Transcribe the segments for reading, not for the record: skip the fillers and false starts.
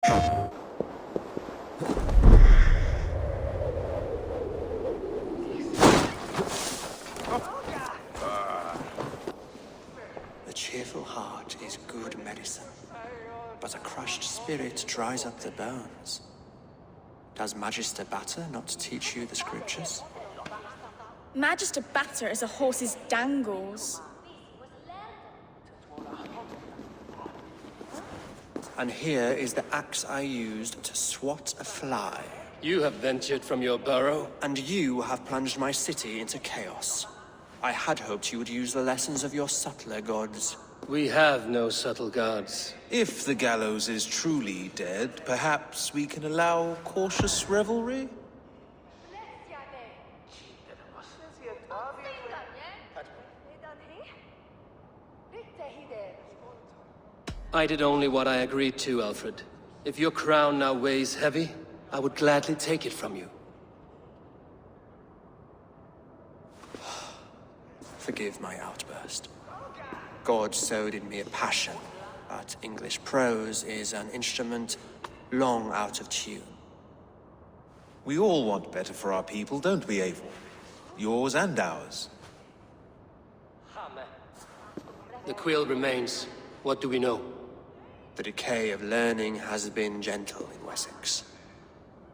The cheerful heart is good medicine, but a crushed spirit dries up the bones. Does Magister Batter not teach you the scriptures? Magister Batter is a horse's dangles. And here is the axe I used to swat a fly. You have ventured from your burrow? And you have plunged my city into chaos. I had hoped you would use the lessons of your subtler gods. We have no subtle gods. If the gallows is truly dead, perhaps we can allow cautious revelry? I did only what I agreed to, Alfred. If your crown now weighs heavy, I would gladly take it from you. Forgive my outburst. God sowed in me a passion, but English prose is an instrument long out of tune. We all want better for our people, don't we, Eivor? Yours and ours. The Quill remains. What do we know? The decay of learning has been gentle in Wessex.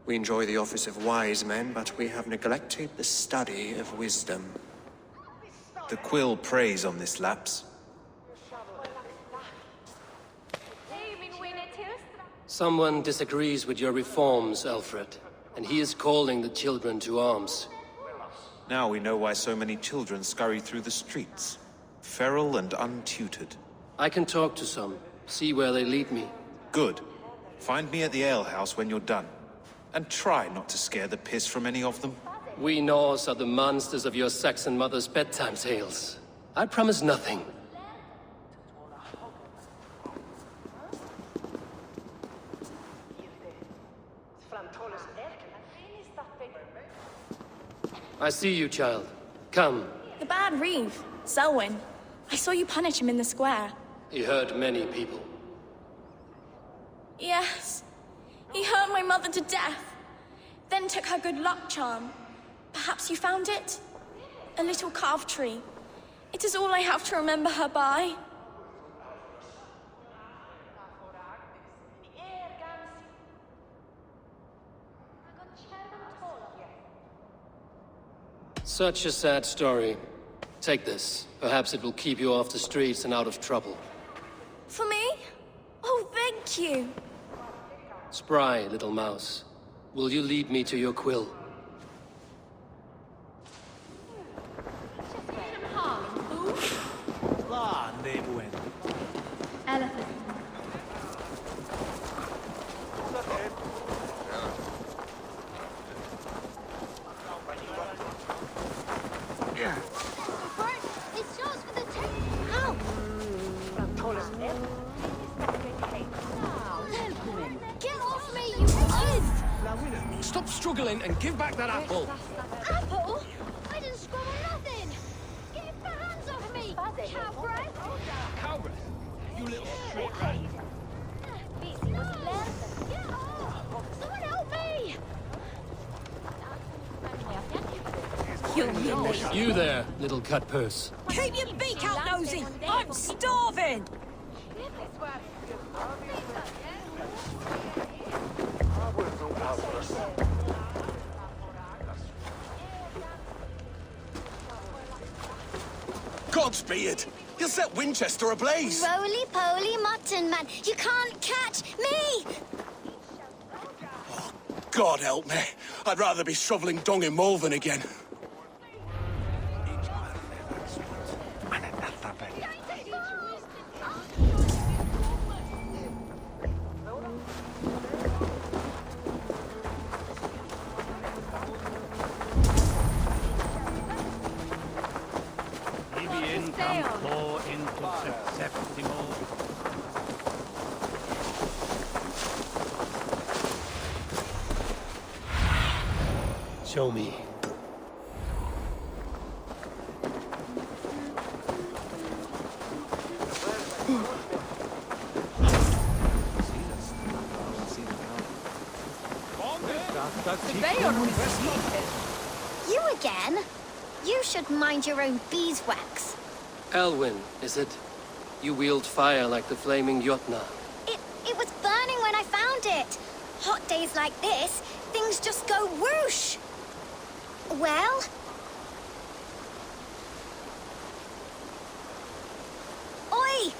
We enjoy the office of wise men, but we have neglected the study of wisdom. The Quill preys on this lapse. Someone disagrees with your reforms, Alfred, and he is calling the children to arms. Now we know why so many children scurry through the streets, feral and untutored. I can talk to some, see where they lead me. Good. Find me at the alehouse when you're done. And try not to scare the piss from any of them. We Norse are the monsters of your Saxon mother's bedtime tales. I promise nothing. I see you, child. Come. The bad Reeve, Selwyn. I saw you punish him in the square. He hurt many people. Yes. He hurt my mother to death. Then took her good luck charm. Perhaps you found it? A little carved tree. It is all I have to remember her by. Such a sad story. Take this. Perhaps it will keep you off the streets and out of trouble. For me? Oh, thank you. Spry, little mouse. Will you lead me to your Quill? Elephant. It's yours for the take. How? Get off me, you kid! Stop struggling and give back that apple. Apple? I didn't squabble nothing. Get your hands off me, cow breath. Cow breath. You little short rat. Get off! Someone help me! You there, little cut purse. Keep your beak out, nosy! I'm starving! Godspeed! He'll set Winchester ablaze! Roly-poly mutton man, you can't catch me! Oh, God help me. I'd rather be shoveling dung in Malvern again. Show me. You again? You should mind your own beeswax. Elwyn, is it? You wield fire like the flaming Jotnar. It was burning when I found it. Hot days like this, things just go whoosh. Well? Oi!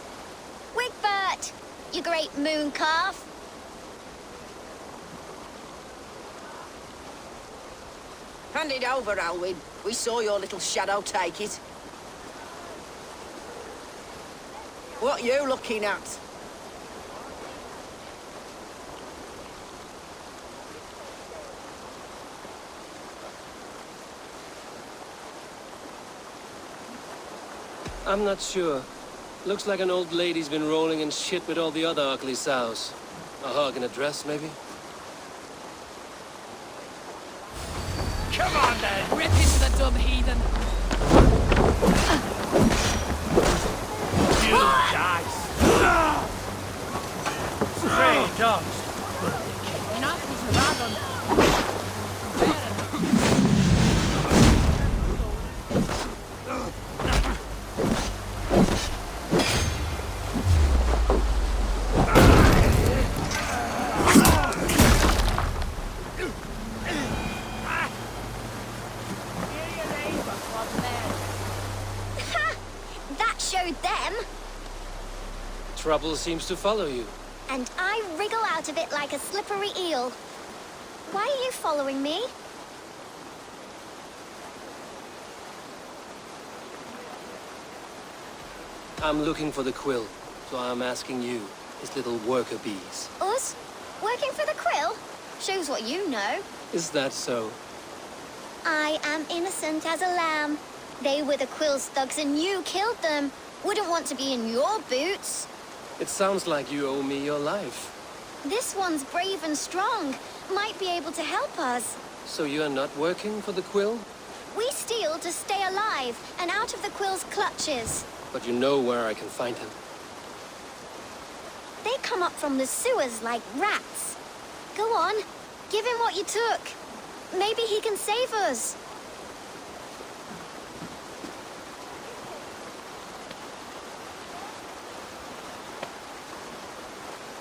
Wigbert! You great moon calf. Hand it over, Alwyn. We saw your little shadow take it. What you looking at? I'm not sure. Looks like an old lady's been rolling in shit with all the other ugly sows. A hug and a dress, maybe? Come on then! Rip into the dumb heathen! You dice! Stray dogs! Enough is rather. That showed them. Trouble seems to follow you. And I wriggle out of it like a slippery eel. Why are you following me? I'm looking for the Quill, so I'm asking you, his little worker bees. Us? Working for the Quill? Shows what you know. Is that so? I am innocent as a lamb. They were the Quill's thugs and you killed them. Wouldn't want to be in your boots. It sounds like you owe me your life. This one's brave and strong. Might be able to help us. So you are not working for the Quill? We steal to stay alive and out of the Quill's clutches. But you know where I can find him. They come up from the sewers like rats. Go on, give him what you took. Maybe he can save us.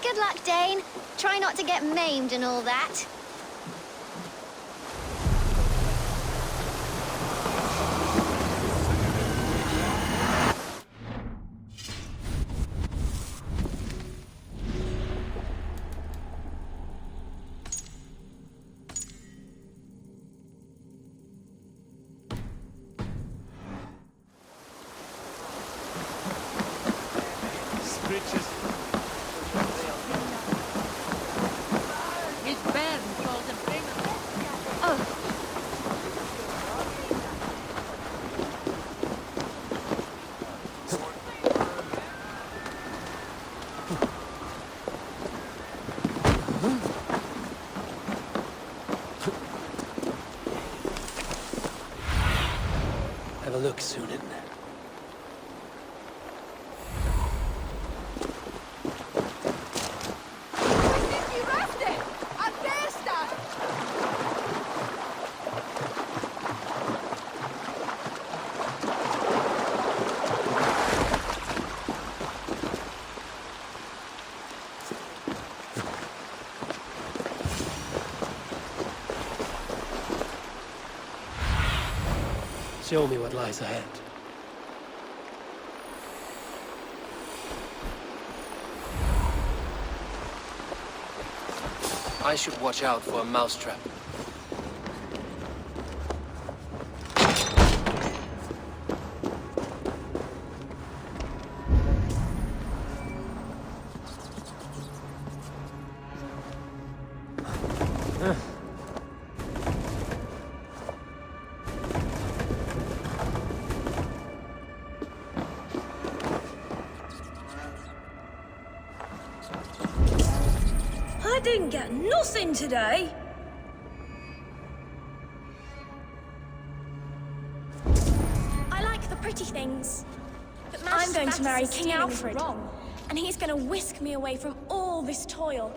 Good luck, Dane. Try not to get maimed and all that. Have a look, Sunan. Show me what lies ahead. I should watch out for a mousetrap. I didn't get nothing today. I like the pretty things. But I'm going to marry King Alfred, and he's going to whisk me away from all this toil.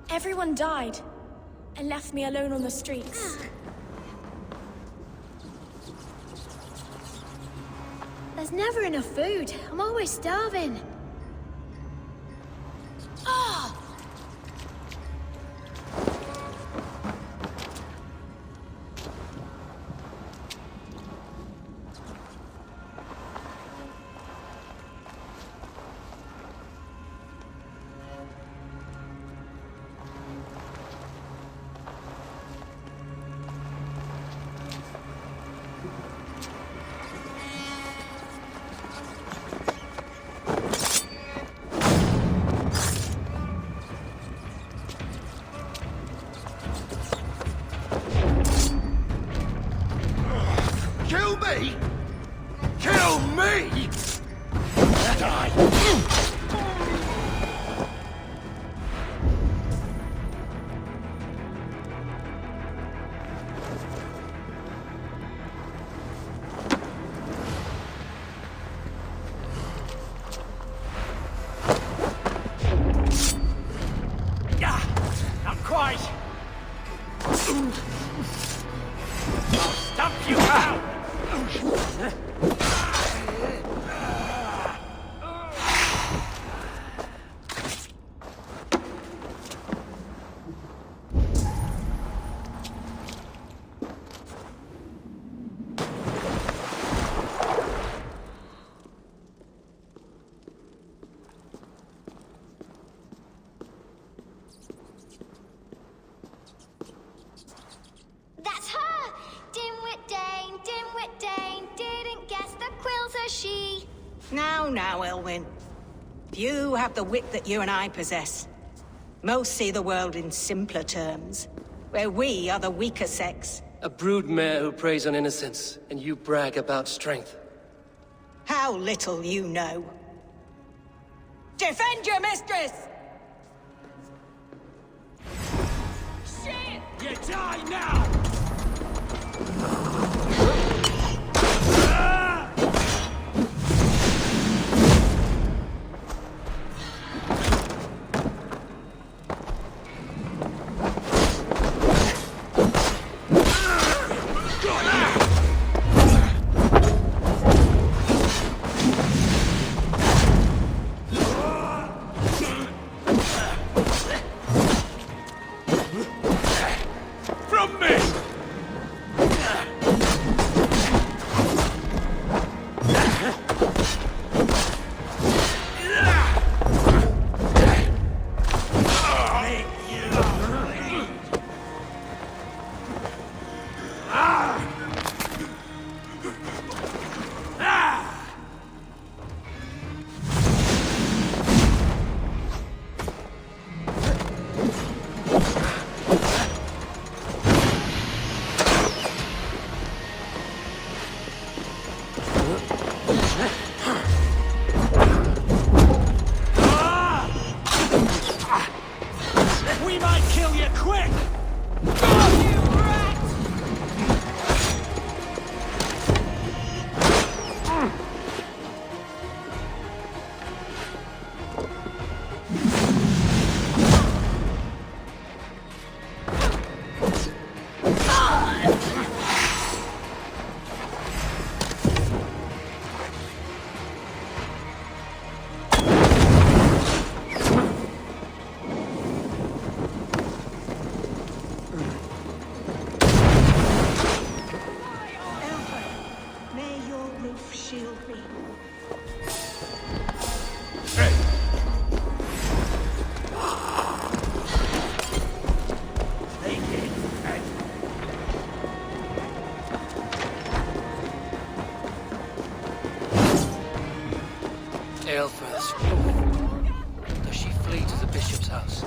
Everyone died, and left me alone on the streets. There's never enough food. I'm always starving. Ah! Kill me? Kill me? Die. Yeah, not quite. I'll stump you out. That's her! Dimwit Dane, didn't guess the Quill's a she. Now, Elwyn. Few have the wit that you and I possess. Most see the world in simpler terms, where we are the weaker sex. A broodmare who preys on innocence, and you brag about strength. How little you know. Defend your mistress! Shit! You die now! From me! We might kill you quick! May your roof shield me. Aelfreth's. Does she flee to the bishop's house?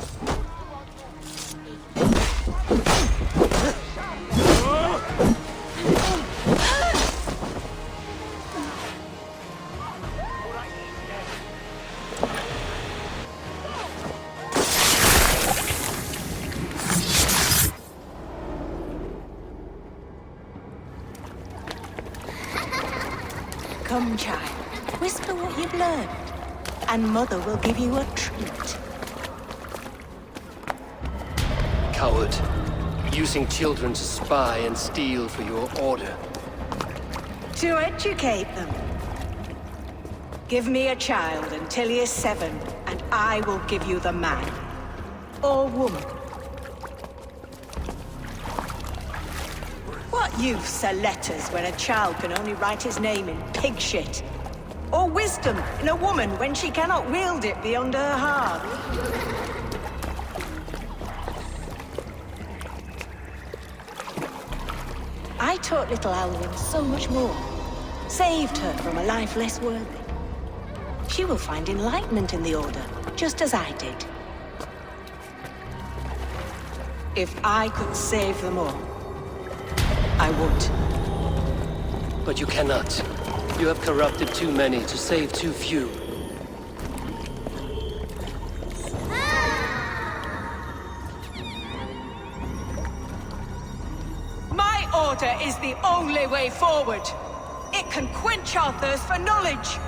Come, child. Whisper what you've learned, and Mother will give you a treat. Coward. Using children to spy and steal for your order. To educate them. Give me a child until he is 7, and I will give you the man. Or woman. What use are letters when a child can only write his name in pig shit? Or wisdom in a woman when she cannot wield it beyond her heart? I taught little Alwyn so much more. Saved her from a life less worthy. She will find enlightenment in the Order, just as I did. If I could save them all, I would. But you cannot. You have corrupted too many to save too few. My order is the only way forward. It can quench our thirst for knowledge.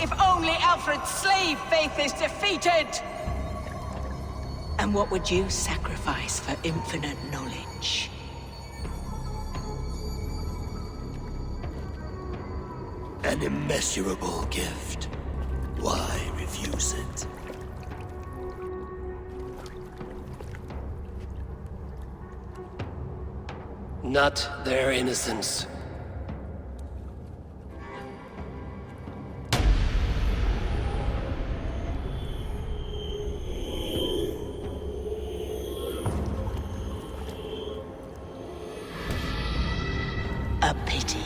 If only Alfred's slave faith is defeated. And what would you sacrifice for infinite knowledge? An immeasurable gift. Why refuse it? Not their innocence. A pity.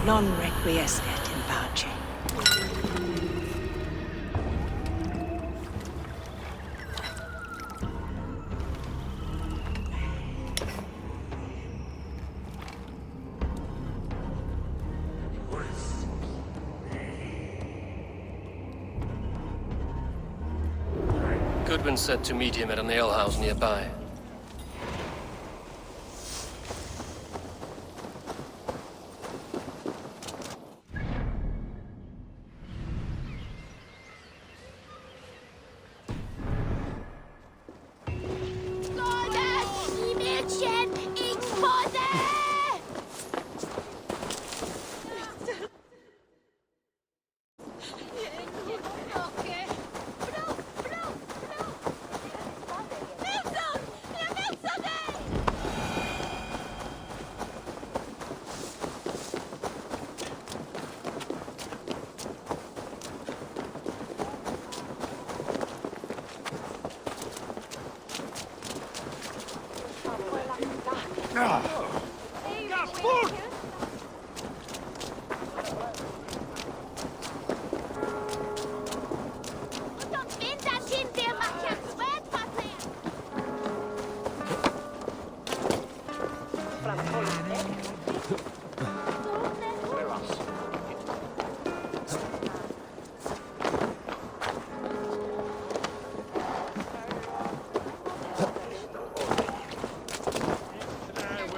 Non requiescat in pace. Goodwin said to meet him at an alehouse nearby.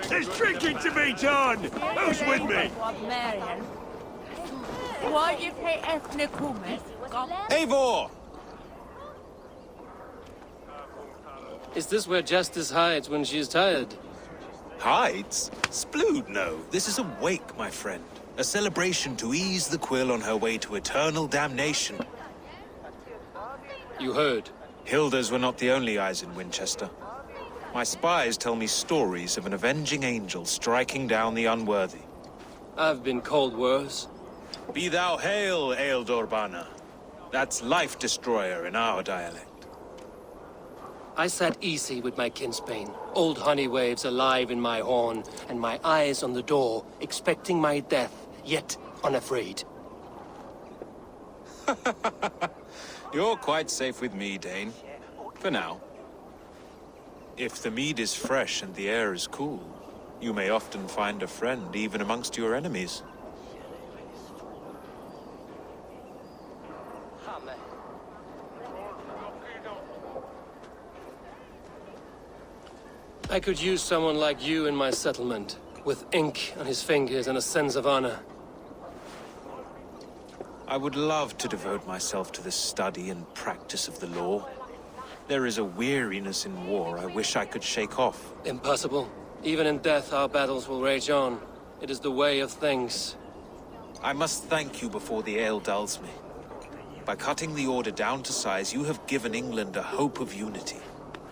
There's drinking to be done! Who's with me? Why do you say ethnic-humus? Eivor! Is this where Justice hides when she is tired? Hides? Splood, no. This is a wake, my friend. A celebration to ease the Quill on her way to eternal damnation. You heard. Hilda's were not the only eyes in Winchester. My spies tell me stories of an avenging angel striking down the unworthy. I've been called worse. Be thou hail, Ealdorbanna. That's Life Destroyer in our dialect. I sat easy with my kinsbane, old honey waves alive in my horn, and my eyes on the door, expecting my death, yet unafraid. You're quite safe with me, Dane. For now. If the mead is fresh and the air is cool, you may often find a friend even amongst your enemies. I could use someone like you in my settlement, with ink on his fingers and a sense of honor. I would love to devote myself to the study and practice of the law. There is a weariness in war I wish I could shake off. Impossible. Even in death, our battles will rage on. It is the way of things. I must thank you before the ale dulls me. By cutting the Order down to size, you have given England a hope of unity.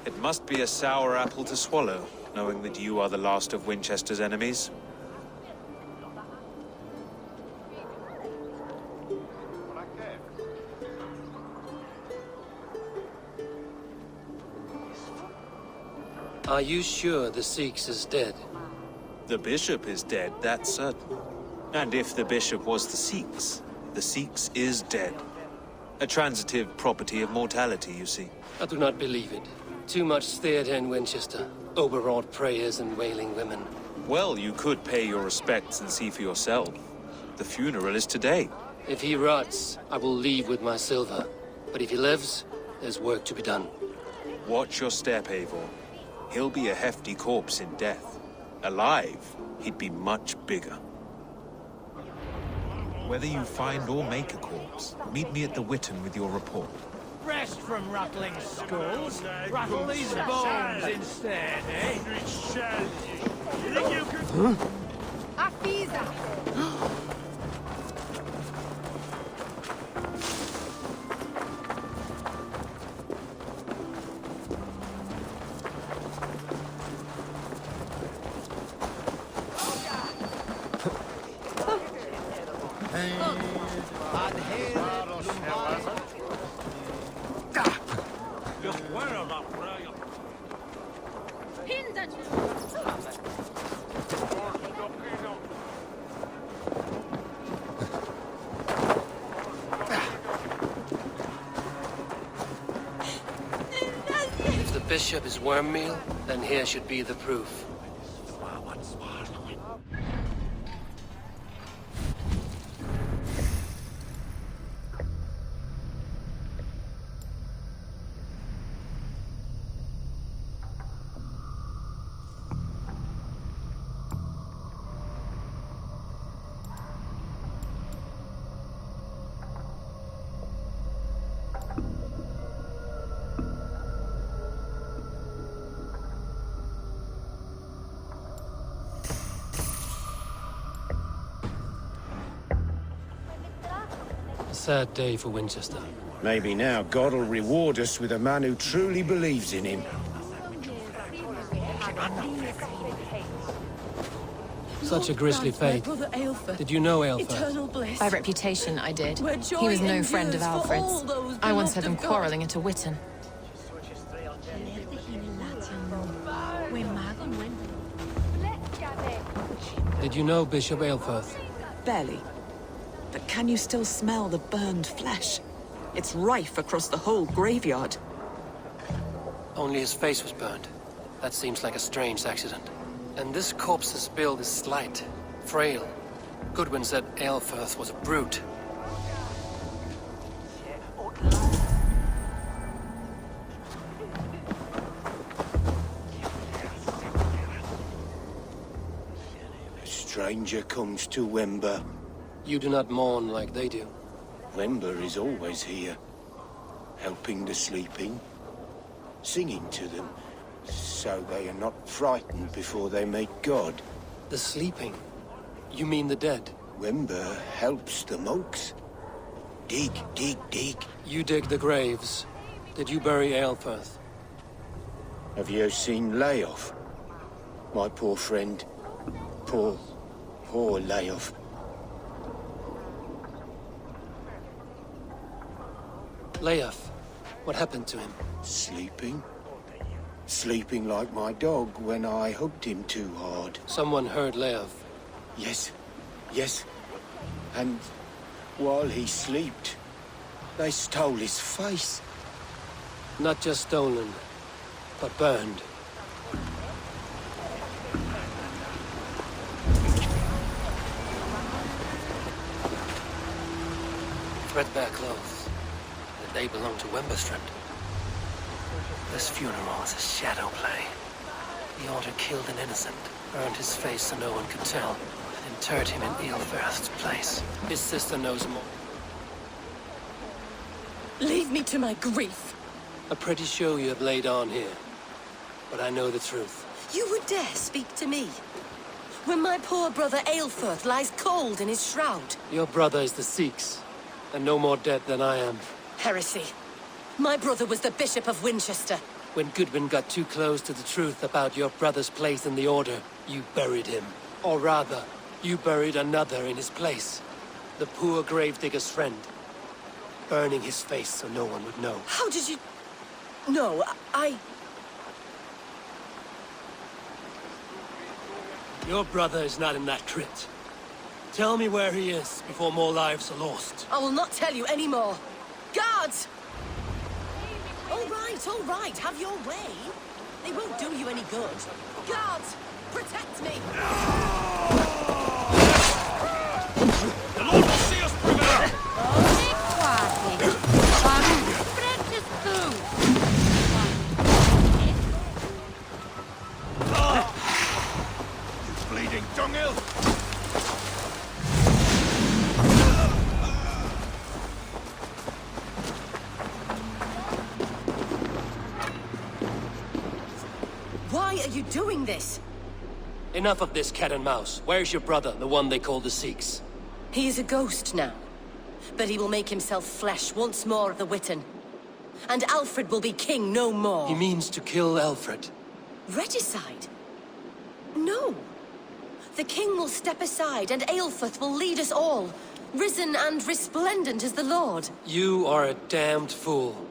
It must be a sour apple to swallow, knowing that you are the last of Winchester's enemies. Are you sure the Seax is dead? The bishop is dead, that's certain. And if the bishop was the Seax is dead. A transitive property of mortality, you see. I do not believe it. Too much theater in Winchester. Overwrought prayers and wailing women. Well, you could pay your respects and see for yourself. The funeral is today. If he rots, I will leave with my silver. But if he lives, there's work to be done. Watch your step, Eivor. He'll be a hefty corpse in death. Alive, he'd be much bigger. Whether you find or make a corpse, meet me at the Witten with your report. Rest from rattling skulls. Rattle these bones instead, eh? You think you can... If the bishop is worm meal, then here should be the proof. A sad day for Winchester. Maybe now God will reward us with a man who truly believes in him. Such a grisly fate. Did you know Aelfir? Eternal bliss. By reputation, I did. Where joy He was no friend of endures for all Alfred's. those I once heard beloved them of God. quarrelling at a Witten. Did you know Bishop Aelfirth? Barely. But can you still smell the burned flesh? It's rife across the whole graveyard. Only his face was burned. That seems like a strange accident. And this corpse's build is slight, frail. Goodwin said Aelfirth was a brute. A stranger comes to Wember. You do not mourn like they do. Wember is always here, helping the sleeping, singing to them, so they are not frightened before they meet God. The sleeping? You mean the dead? Wember helps the monks. Dig, dig, dig. You dig the graves. Did you bury Aelfirth? Have you seen Layoff? My poor friend. Poor Layoff. Leof, what happened to him? Sleeping? Sleeping like my dog when I hugged him too hard. Someone heard Leof. Yes. And while he slept, they stole his face. Not just stolen, but burned. Threadbare clothes. They belong to Wemberstrand. This funeral is a shadow play. The altar killed an innocent, burned his face so no one could tell, and interred him in Aelfirth's place. His sister knows more. Leave me to my grief. I'm pretty sure you have laid on here. But I know the truth. You would dare speak to me? When my poor brother Aelfirth lies cold in his shroud. Your brother is the Seax, and no more dead than I am. Heresy. My brother was the Bishop of Winchester. When Goodwin got too close to the truth about your brother's place in the Order, you buried him. Or rather, you buried another in his place. The poor gravedigger's friend. Burning his face so no one would know. How did you... No, Your brother is not in that crypt. Tell me where he is before more lives are lost. I will not tell you any more. Guards! All right, have your way. They won't do you any good. Guards, protect me! The Lord will see us prevail! You bleeding dunghill! Why are you doing this? Enough of this cat and mouse. Where's your brother, the one they call the Seax? He is a ghost now. But he will make himself flesh once more of the Witten. And Alfred will be king no more. He means to kill Alfred. Regicide? No. The king will step aside and Aelfirth will lead us all. Risen and resplendent as the Lord. You are a damned fool.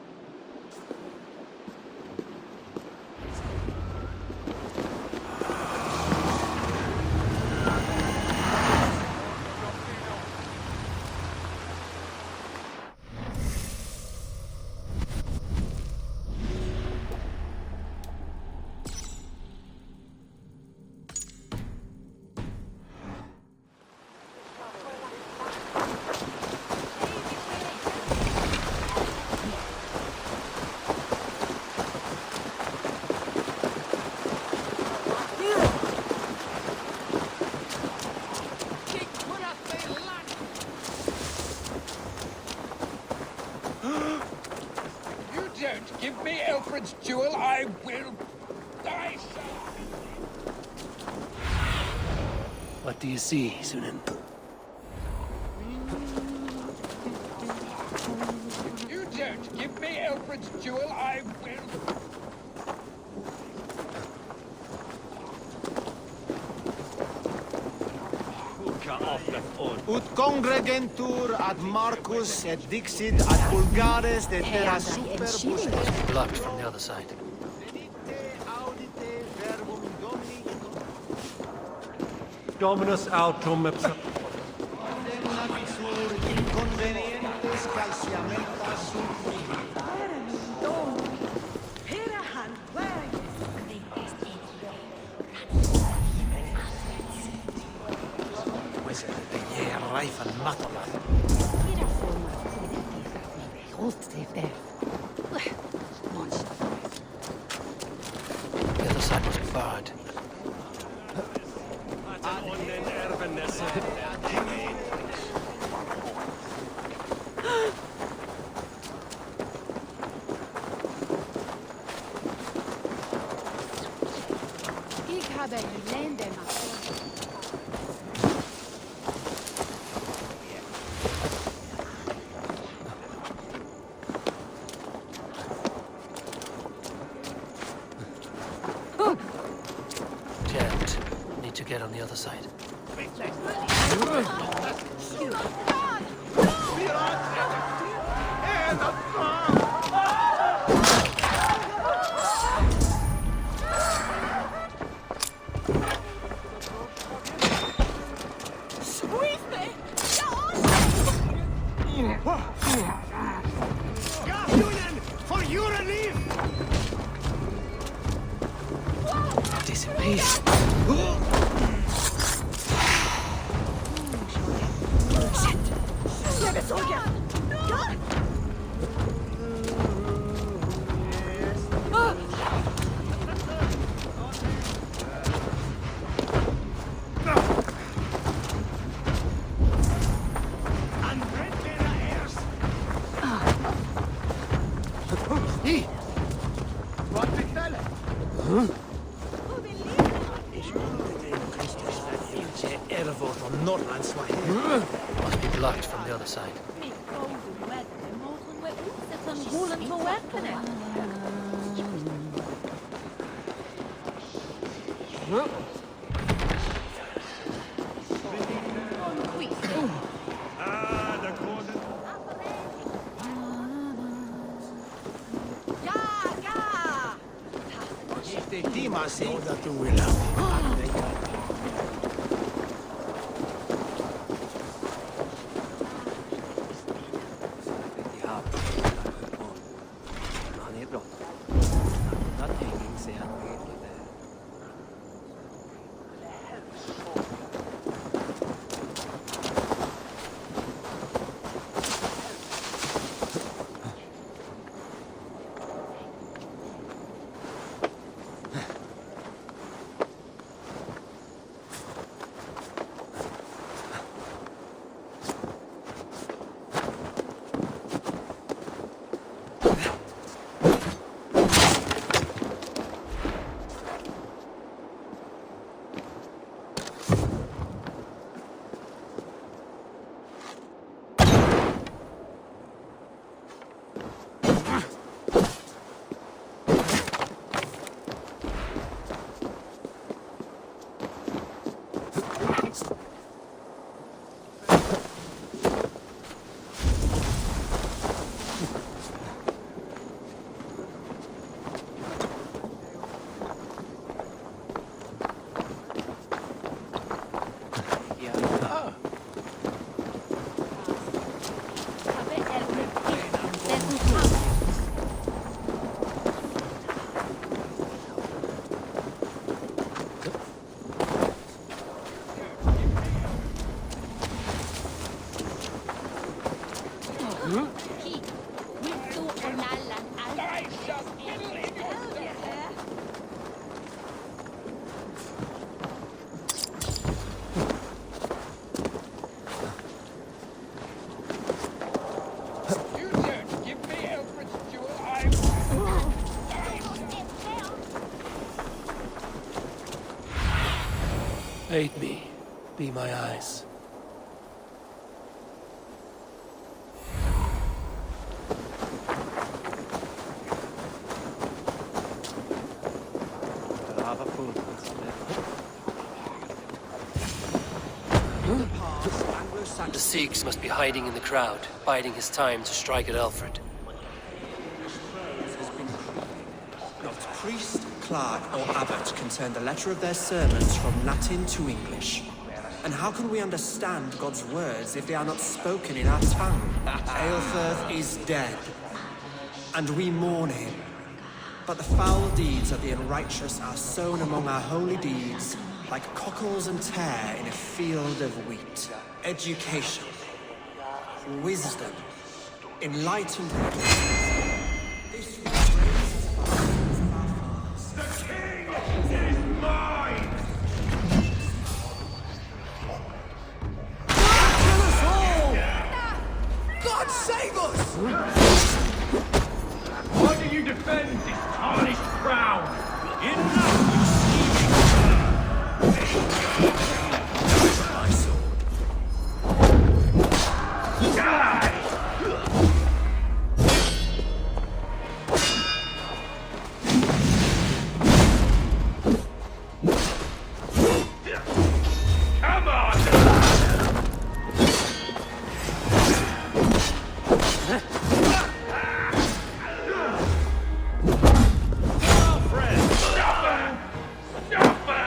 Don't give me Alfred's jewel, I will die. What do you see, Sunan? If you don't give me Alfred's jewel, I will... Ut congregentur ad Marcus et dixit ad vulgares de terra super buses. Blocked from the other side. Dominus autum ipsa. Inconvenientes calciamentas sunt Rife and Matalan. The other side was barred. Jammed. Need to get on the other side. for your relief! Disappear. Must be blocked from the other side. Aid me. Be my eyes. The Seax must be hiding in the crowd, biding his time to strike at Alfred. Not priest, clerk, or abbot can turn the letter of their sermons from Latin to English. And how can we understand God's words if they are not spoken in our tongue? Aelfirth is dead, and we mourn him. But the foul deeds of the unrighteous are sown among our holy deeds, like cockles and tare in a field of wheat. Education, wisdom, enlightenment. This raises the minds of our fathers. The king is mine! Kill us all! God save us! Why do you defend this tarnished crown? Enough, you scheming My sword. Die! Come on! Girlfriend! Stop her! Stop her!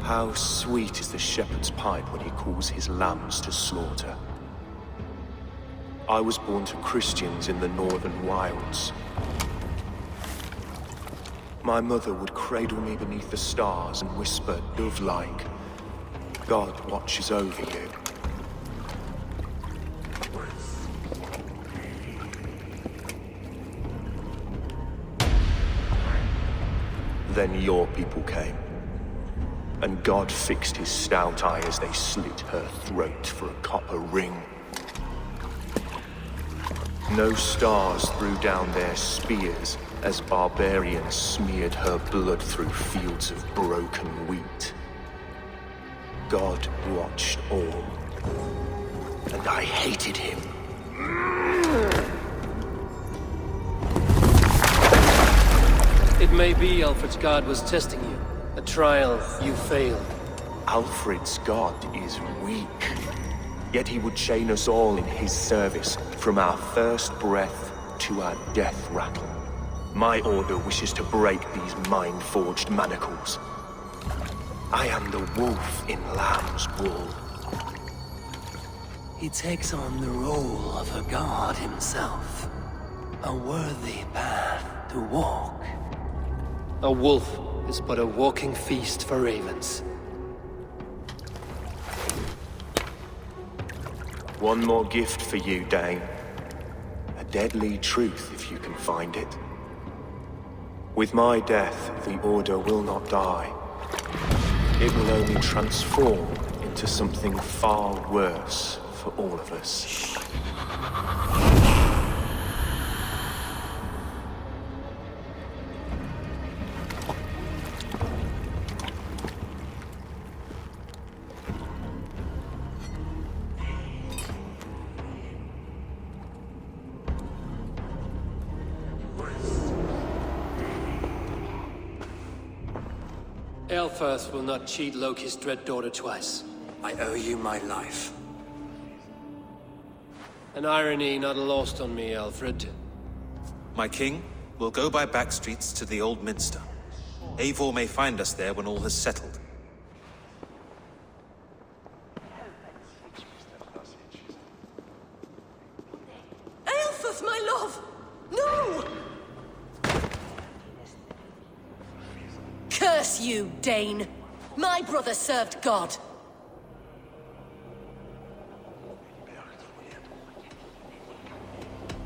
How sweet is the shepherd's pipe when he calls his lambs to slaughter. I was born to Christians in the northern wilds. My mother would cradle me beneath the stars and whisper, dove-like, God watches over you. Then your people came. And God fixed his stout eye as they slit her throat for a copper ring. No stars threw down their spears as barbarians smeared her blood through fields of broken wheat. God watched all, and I hated him. It may be Alfred's god was testing you. A trial you failed. Alfred's god is weak. Yet he would chain us all in his service, from our first breath to our death rattle. My order wishes to break these mind-forged manacles. I am the wolf in lamb's wool. He takes on the role of a god himself. A worthy path to walk. A wolf is but a walking feast for ravens. One more gift for you, Dane. A deadly truth, if you can find it. With my death, the Order will not die. It will only transform into something far worse for all of us. Aelfirth will not cheat Loki's dread daughter twice. I owe you my life. An irony not lost on me, Alfred. My king, we'll go by back streets to the Old Minster. Eivor may find us there when all has settled. Aelfirth, my love! No! Curse you, Dane! My brother served God.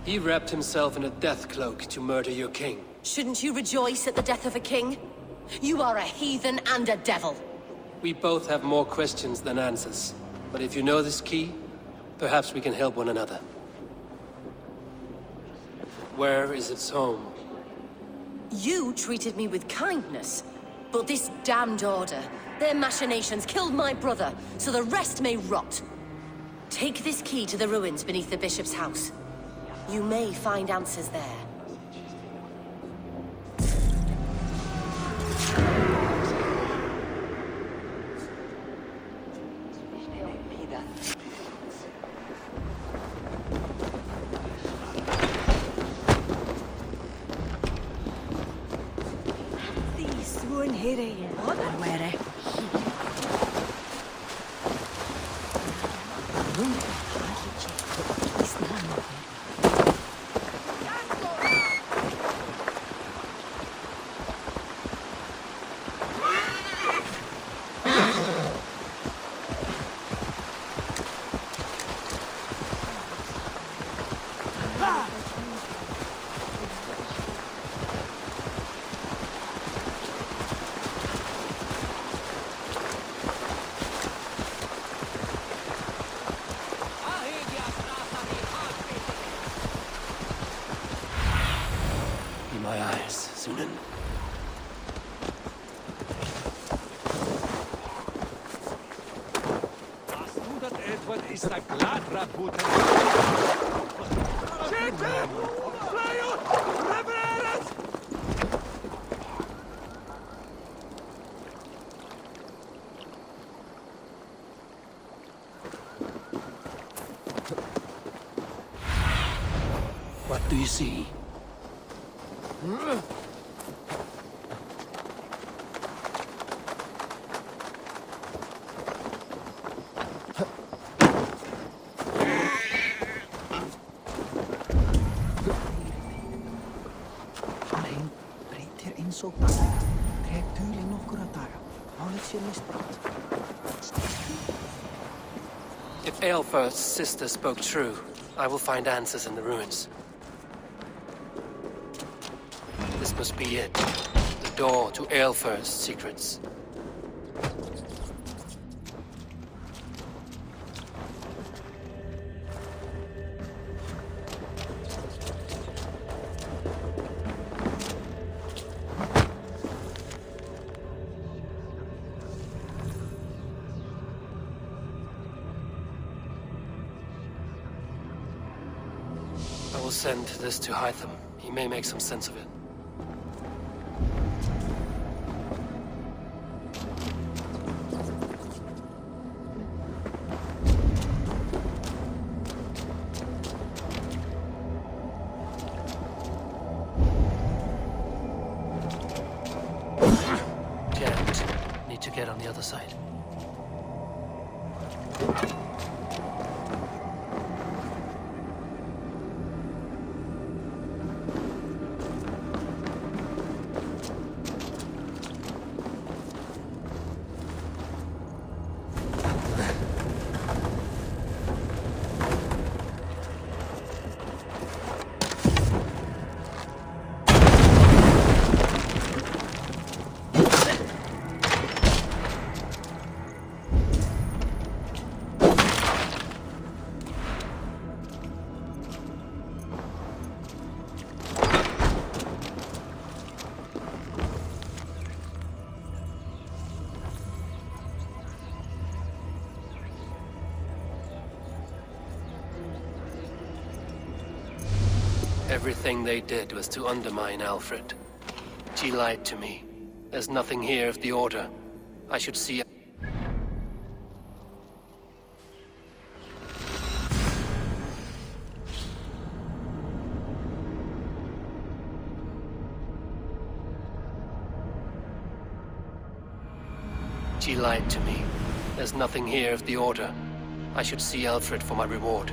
He wrapped himself in a death cloak to murder your king. Shouldn't you rejoice at the death of a king? You are a heathen and a devil. We both have more questions than answers. But if you know this key, perhaps we can help one another. Where is its home? You treated me with kindness, but this damned Order, their machinations killed my brother, so the rest may rot. Take this key to the ruins beneath the Bishop's house. You may find answers there. What do you see? If Aelfirth's sister spoke true, I will find answers in the ruins. This must be it. The door to Aelfir's secrets. I will send this to Hytham. He may make some sense of it. Jammed. Need to get on the other side. Everything they did was to undermine Alfred. She lied to me. There's nothing here of the Order. I should see... She lied to me. There's nothing here of the Order. I should see Alfred for my reward.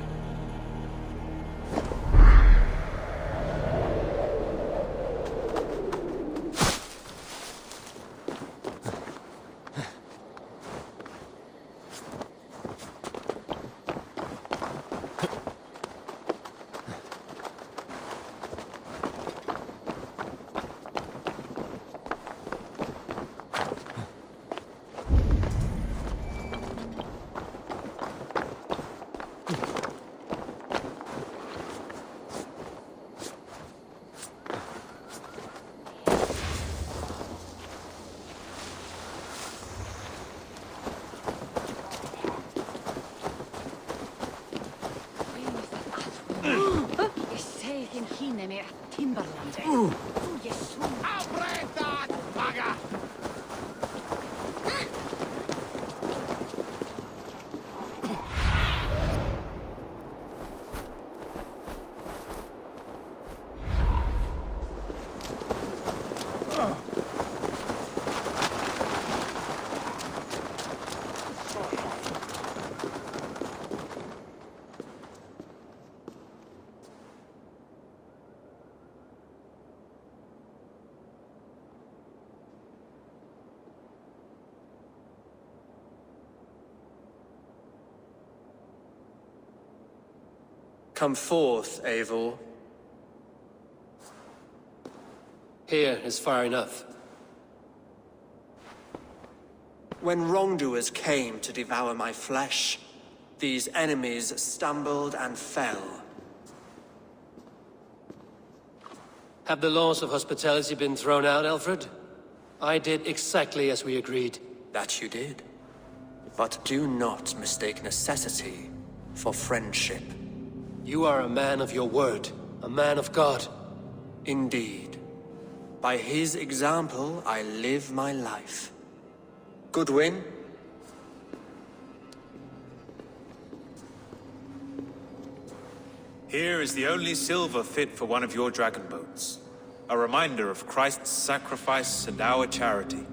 Come forth, Eivor. Here is far enough. When wrongdoers came to devour my flesh, these enemies stumbled and fell. Have the laws of hospitality been thrown out, Alfred? I did exactly as we agreed. That you did. But do not mistake necessity for friendship. You are a man of your word, a man of God. Indeed. By his example, I live my life. Goodwin? Here is the only silver fit for one of your dragon boats. A reminder of Christ's sacrifice and our charity.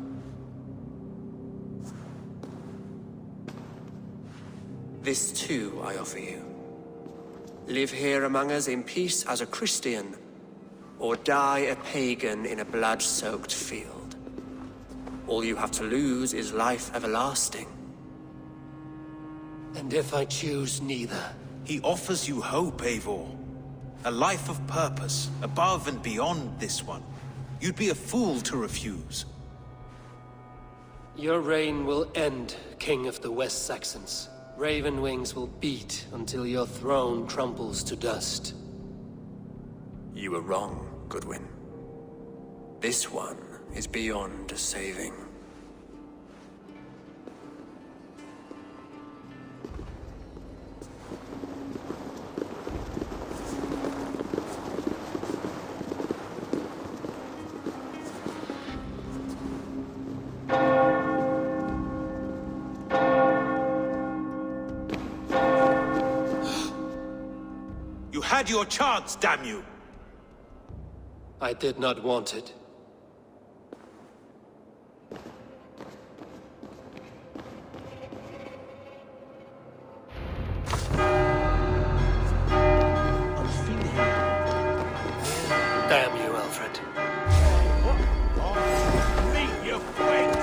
This too I offer you. Live here among us in peace as a Christian, or die a pagan in a blood-soaked field. All you have to lose is life everlasting. And if I choose neither? He offers you hope, Eivor. A life of purpose, above and beyond this one. You'd be a fool to refuse. Your reign will end, King of the West Saxons. Raven wings will beat until your throne crumbles to dust. You were wrong, Goodwin. This one is beyond saving. You had your chance, damn you! I did not want it. Damn you, Alfred. Meet your fate!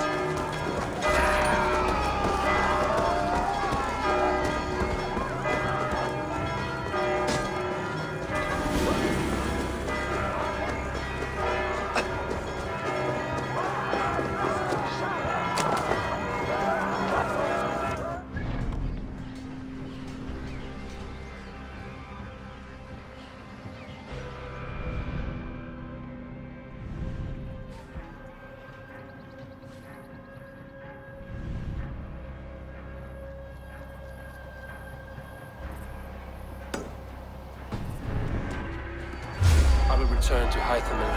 I will return to Hythaman.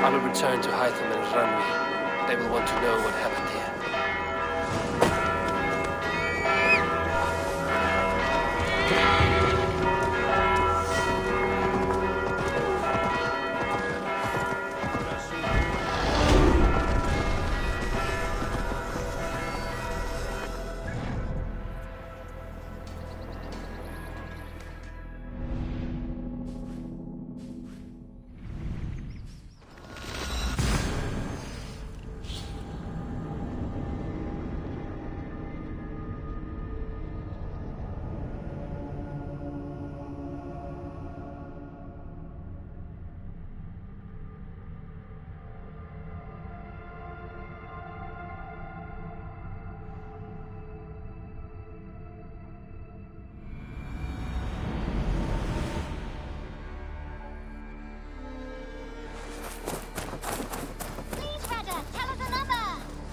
I will return to Hytham and Ranvi. They will want to know what happened here.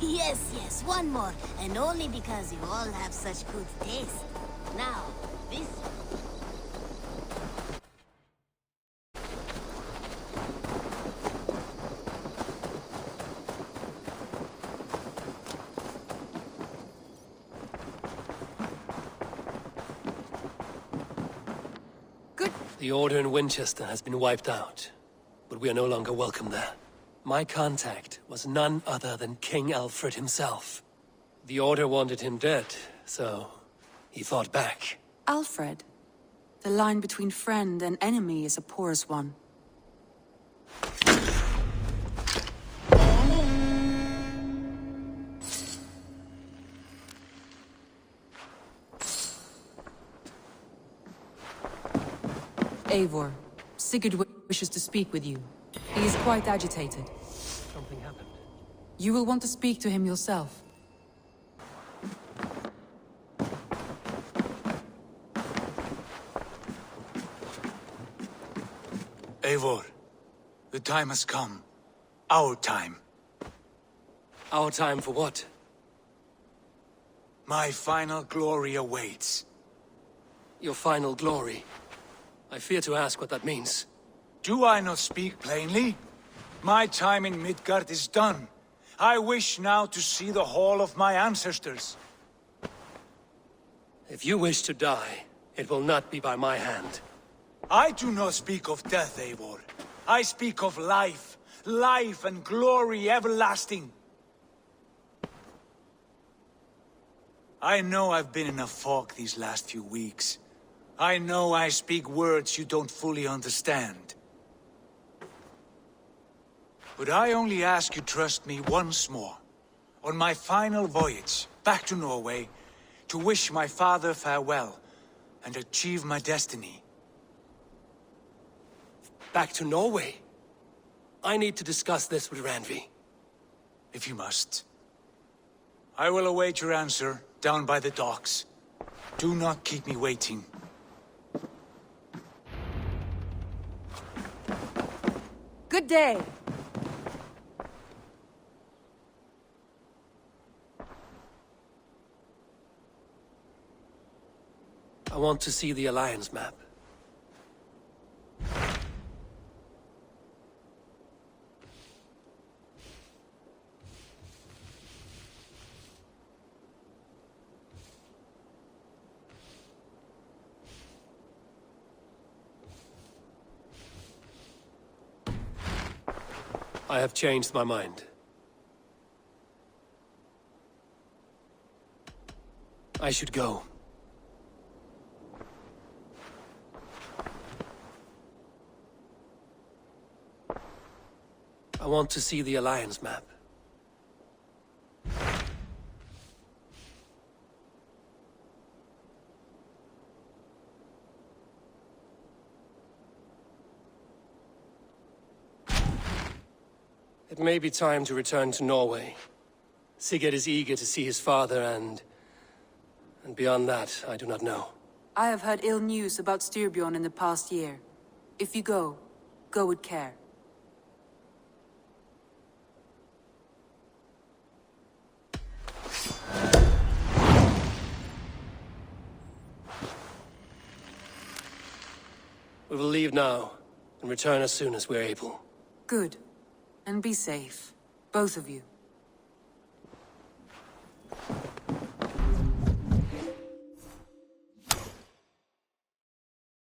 Yes, one more. And only because you all have such good taste. Now, this... Good. The Order in Winchester has been wiped out, but we are no longer welcome there. My contact was none other than King Alfred himself. The Order wanted him dead, so he fought back. Alfred, the line between friend and enemy is a porous one. Eivor, Sigurd wishes to speak with you. He is quite agitated. Something happened. You will want to speak to him yourself. Eivor, the time has come. Our time. Our time for what? My final glory awaits. Your final glory. I fear to ask what that means. Do I not speak plainly? My time in Midgard is done. I wish now to see the hall of my ancestors. If you wish to die, it will not be by my hand. I do not speak of death, Eivor. I speak of life. Life and glory everlasting. I know I've been in a fog these last few weeks. I know I speak words you don't fully understand. But I only ask you trust me once more, on my final voyage back to Norway, to wish my father farewell and achieve my destiny. Back to Norway? I need to discuss this with Randvi. If you must. I will await your answer down by the docks. Do not keep me waiting. Good day. I want to see the Alliance map. I have changed my mind. I should go. I want to see the Alliance map. It may be time to return to Norway. Sigurd is eager to see his father and beyond that, I do not know. I have heard ill news about Styrbjorn in the past year. If you go, go with care. We will leave now, and return as soon as we're able. Good. And be safe. Both of you.